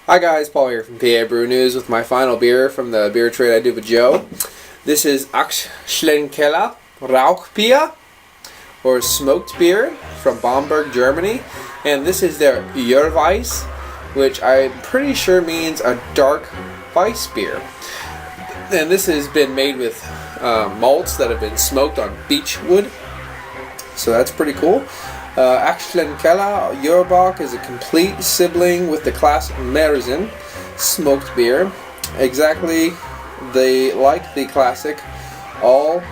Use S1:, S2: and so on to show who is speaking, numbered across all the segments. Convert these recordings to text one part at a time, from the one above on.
S1: Hi guys, Paul here from PABrewNews with my final beer from the beer trade I do with Joe. This is Aecht Schlenkerla Rauchbier, or smoked beer from Bamberg, Germany, and this is their Urbock, which I'm pretty sure means a dark Weiss beer. And this has been made with malts that have been smoked on beech wood, so that's pretty cool. Aecht Schlenkerla Urbock is a complete sibling with the classic Märzen smoked beer. Exactly like the classic. All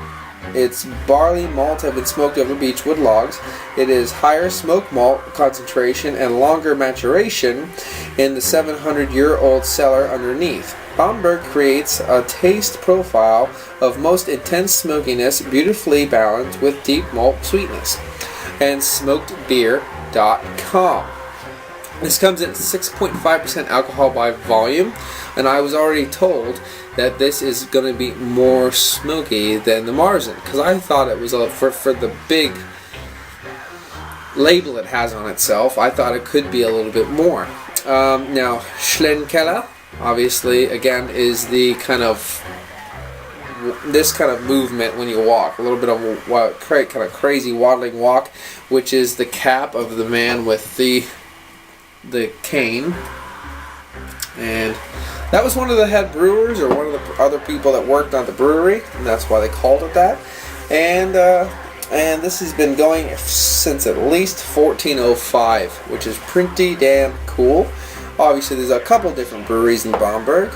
S1: its barley malt have been smoked over beechwood logs. It is higher smoke malt concentration and longer maturation in the 700-year-old cellar underneath. Bamberg creates a taste profile of most intense smokiness, beautifully balanced with deep malt sweetness. And smokedbeer.com. This comes in at 6.5% alcohol by volume, and I was already told that this is going to be more smoky than the Märzen, because I thought it was for the big label it has on itself, I thought it could be a little bit more. Now, Schlenkerla, obviously, again, is the kind of this kind of movement when you walk, a little bit of a kind of crazy waddling walk, which is the cap of the man with the cane. And that was one of the head brewers, or one of the other people that worked on the brewery, and that's why they called it that. And this has been going since at least 1405, which is pretty damn cool. Obviously, there's a couple different breweries in Bamberg.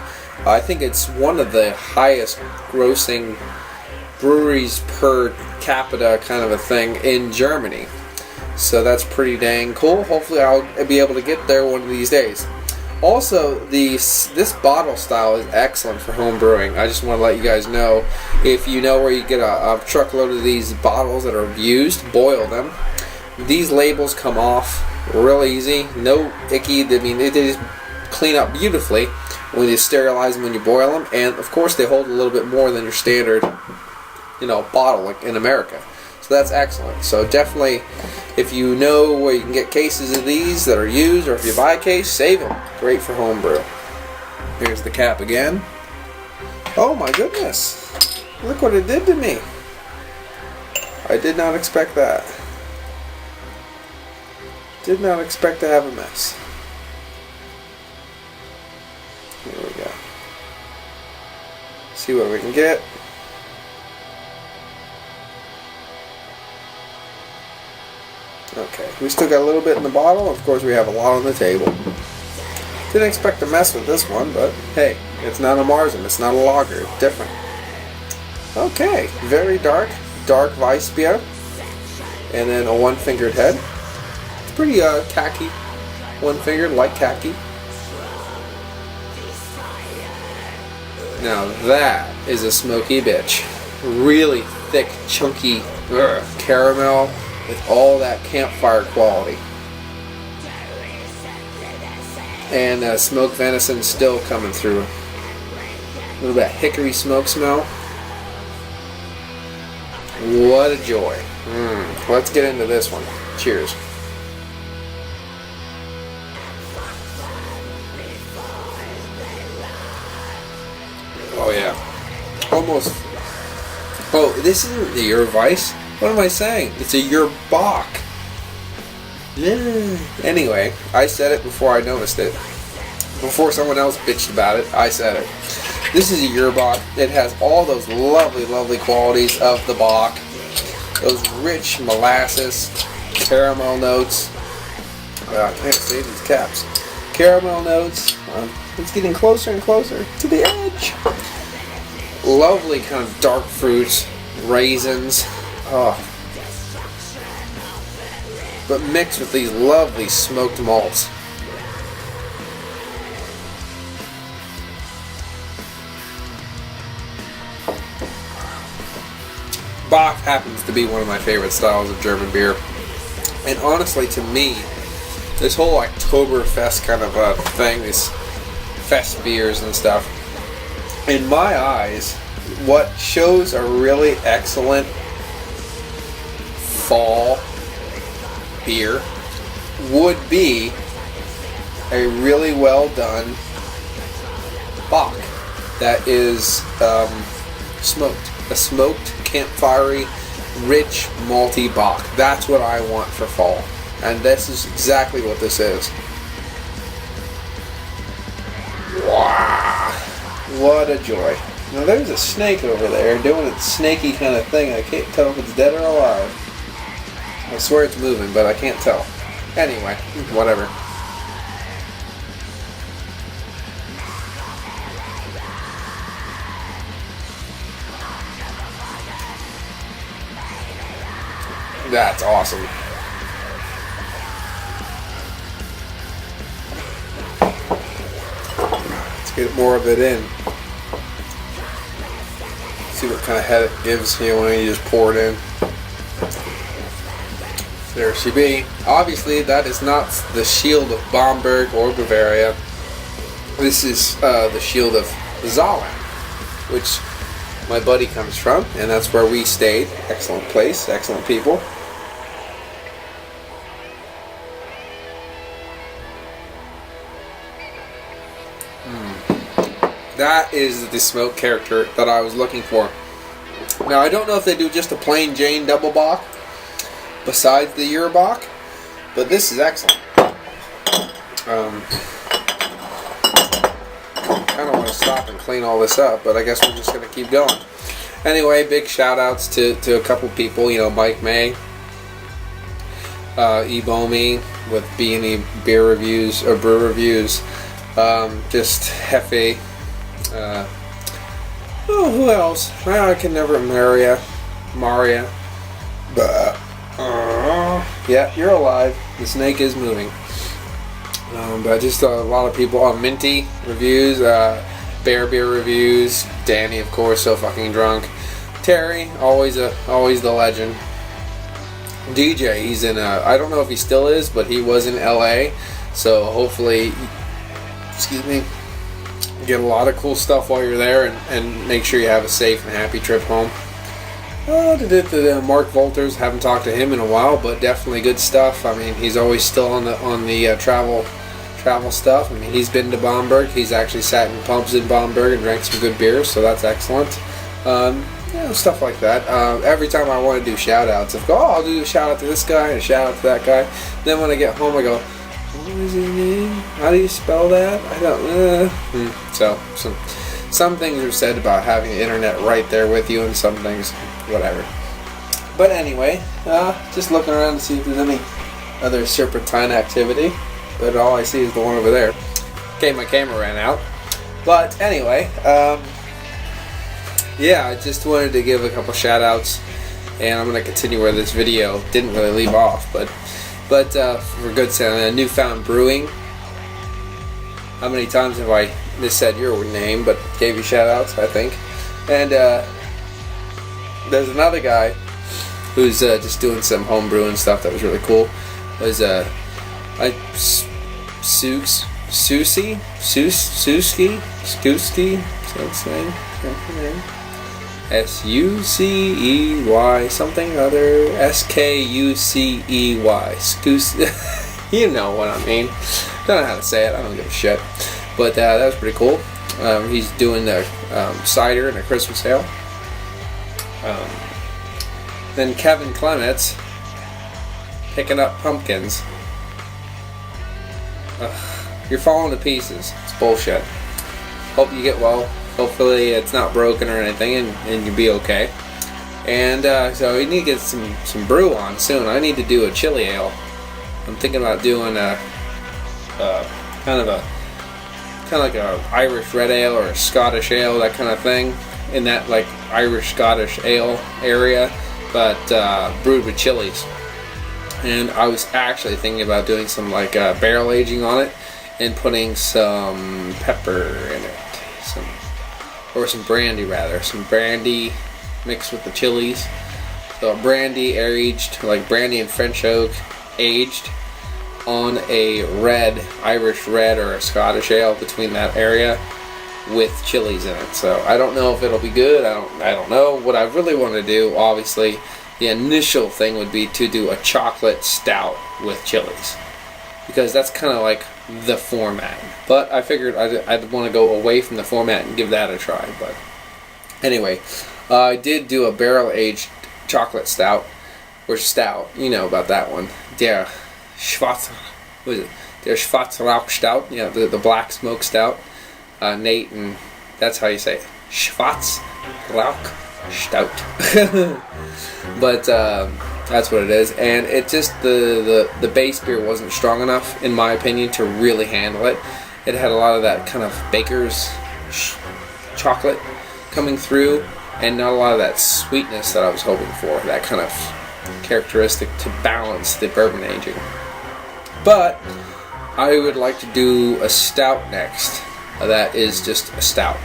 S1: I think it's one of the highest grossing breweries per capita kind of a thing in Germany. So that's pretty dang cool. Hopefully I'll be able to get there one of these days. Also, this bottle style is excellent for home brewing. I just want to let you guys know, if you know where you get a truckload of these bottles that are used, boil them. These labels come off real easy, no icky. I mean, they just clean up beautifully when you sterilize them when you boil them, and of course they hold a little bit more than your standard, bottle like in America. So that's excellent. So definitely, if you know where you can get cases of these that are used, or if you buy a case, save them. Great for homebrew. Here's the cap again. Oh my goodness! Look what it did to me. I did not expect that. Did not expect to have a mess. Here we go. See what we can get. Okay, we still got a little bit in the bottle. Of course, we have a lot on the table. Didn't expect to mess with this one, but hey, it's not a Märzen. It's not a lager. It's different. Okay, very dark Weiss beer, and then a one-fingered head. It's pretty khaki, one-fingered, like khaki. Now that is a smoky bitch. Really thick, chunky caramel with all that campfire quality. And smoked venison still coming through. A little bit of hickory smoke smell. What a joy. Let's get into this one. Cheers. Oh yeah, almost. Oh, this isn't the Urbock. What am I saying? It's a Urbock. Yeah. Anyway, I said it before I noticed it. Before someone else bitched about it, I said it. This is a Urbock. It has all those lovely, lovely qualities of the Bock. Those rich molasses, caramel notes. I can't see these caps. Caramel notes. It's getting closer and closer to the edge. Lovely kind of dark fruits, raisins, but mixed with these lovely smoked malts. Bock happens to be one of my favorite styles of German beer, and honestly, to me, this whole Oktoberfest kind of thing, these fest beers and stuff, in my eyes, what shows a really excellent fall beer would be a really well done bock that is smoked. A smoked, campfirey, rich, malty bock. That's what I want for fall. And this is exactly what this is. Wow! What a joy. Now there's a snake over there doing its snaky kind of thing. I can't tell if it's dead or alive. I swear it's moving, but I can't tell. Anyway, whatever. That's awesome. Let's get more of it in. See what kind of head it gives you when you just pour it in. There she be. Obviously, that is not the shield of Bamberg or Bavaria. This is the shield of Zala, which my buddy comes from, and that's where we stayed. Excellent place, excellent people. That is the smoke character that I was looking for. Now, I don't know if they do just a plain Jane double bock besides the Urbock, but this is excellent. I kind of want to stop and clean all this up, but I guess we're just going to keep going. Anyway, big shout outs to a couple people, you know, Mike May, Ebomi with B&E Beer Reviews, or Brew Reviews, just Hefe, who else? I can never, Maria. Yeah, you're alive. The snake is moving. But just a lot of people. Minty Reviews, Bear Beer Reviews, Danny, of course, so fucking drunk. Terry, always the legend. DJ, he's in I don't know if he still is, but he was in LA, so hopefully, excuse me, get a lot of cool stuff while you're there, and make sure you have a safe and happy trip home. Mark Volters, haven't talked to him in a while, but definitely good stuff. I mean, he's always still on the travel stuff. I mean, he's been to Bamberg. He's actually sat in pubs in Bamberg and drank some good beers, so that's excellent. Stuff like that. Every time I want to do shout outs, I'll do a shout out to this guy and a shout out to that guy. Then when I get home, I go, what is his name? How do you spell that? I don't. So some things are said about having the internet right there with you, and some things, whatever. But anyway, just looking around to see if there's any other serpentine activity. But all I see is the one over there. Okay, my camera ran out. But anyway, yeah, I just wanted to give a couple shout outs, and I'm going to continue where this video didn't really leave off, but for good sound, Newfound Brewing. How many times have I missaid your name, but gave you shout outs, I think. And there's another guy who's just doing some home brewing stuff that was really cool. It was Suski, that's his name. Sucey, something other, Skucey. You know what I mean. Don't know how to say it, I don't give a shit. But that was pretty cool. He's doing the cider and a Christmas ale. Then Kevin Clements picking up pumpkins. You're falling to pieces. It's bullshit. Hope you get well. Hopefully it's not broken or anything, and you'll be okay. And so we need to get some brew on soon. I need to do a chili ale. I'm thinking about doing a kind of like a Irish red ale or a Scottish ale, that kind of thing, in that like Irish Scottish ale area, but brewed with chilies. And I was actually thinking about doing some like barrel aging on it and putting some pepper in it, some brandy mixed with the chilies. So brandy aged, like brandy and French oak aged on a Irish red or a Scottish ale between that area with chilies in it. So I don't know if it'll be good. I don't know. What I really want to do, obviously, the initial thing would be to do a chocolate stout with chilies, because that's kind of like the format. But I figured I'd want to go away from the format and give that a try. But anyway, I did do a barrel-aged chocolate stout, or stout. You know about that one. Der Schwarz, what is it? Der Schwarz Rauch Stout. Yeah, the black smoke stout. Nate, and that's how you say it. Schwarz Rauch Stout. But that's what it is, and it just the base beer wasn't strong enough, in my opinion, to really handle it. It had a lot of that kind of baker's chocolate coming through, and not a lot of that sweetness that I was hoping for. That kind of characteristic to balance the bourbon aging. But I would like to do a stout next. That is just a stout.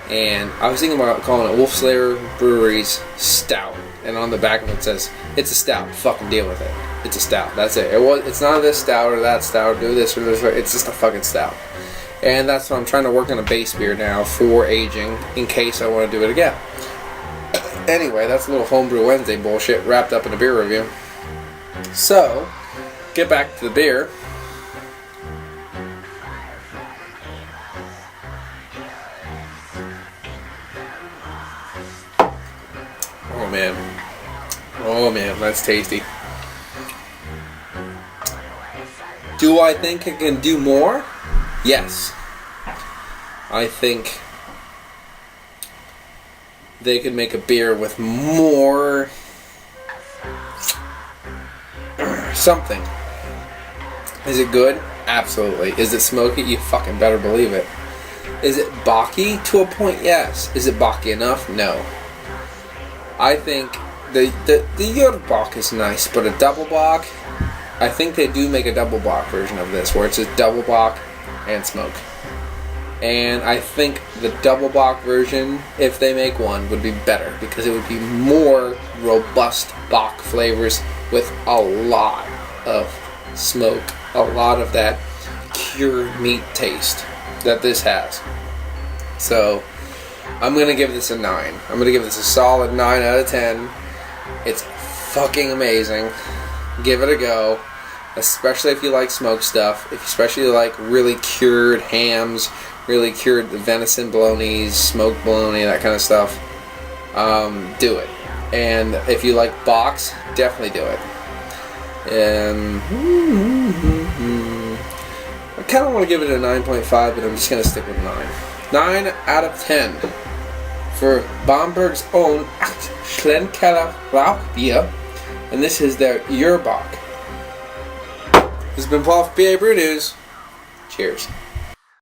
S1: And I was thinking about calling it Wolf Slayer Brewery's Stout. And on the back of it says, it's a stout. Fucking deal with it. It's a stout. That's it. It's not this stout or that stout. Do this or this. It's just a fucking stout. And that's what I'm trying to work on, a base beer now for aging in case I want to do it again. Anyway, that's a little Homebrew Wednesday bullshit wrapped up in a beer review. So, get back to the beer. Oh man, that's tasty. Do I think it can do more? Yes. I think they could make a beer with more something. Is it good? Absolutely. Is it smoky? You fucking better believe it. Is it bocky? To a point, yes. Is it bocky enough? No. I think the Urbock is nice, but a double bock, I think they do make a double bock version of this, where it's just double bock and smoke. And I think the double bock version, if they make one, would be better, because it would be more robust bock flavors with a lot of smoke, a lot of that cured meat taste that this has. So I'm going to give this a 9. I'm going to give this a solid 9 out of 10. It's fucking amazing. Give it a go. Especially if you like smoked stuff. Especially like really cured hams, really cured venison bolognas, smoked bologna, that kind of stuff. Do it. And if you like bocks, definitely do it. I kind of want to give it a 9.5, but I'm just going to stick with 9. 9 out of 10 for Bamberg's own Aecht Schlenkerla Rauchbier, and this is their Urbock. This has been Paul for PABrewNews. Cheers.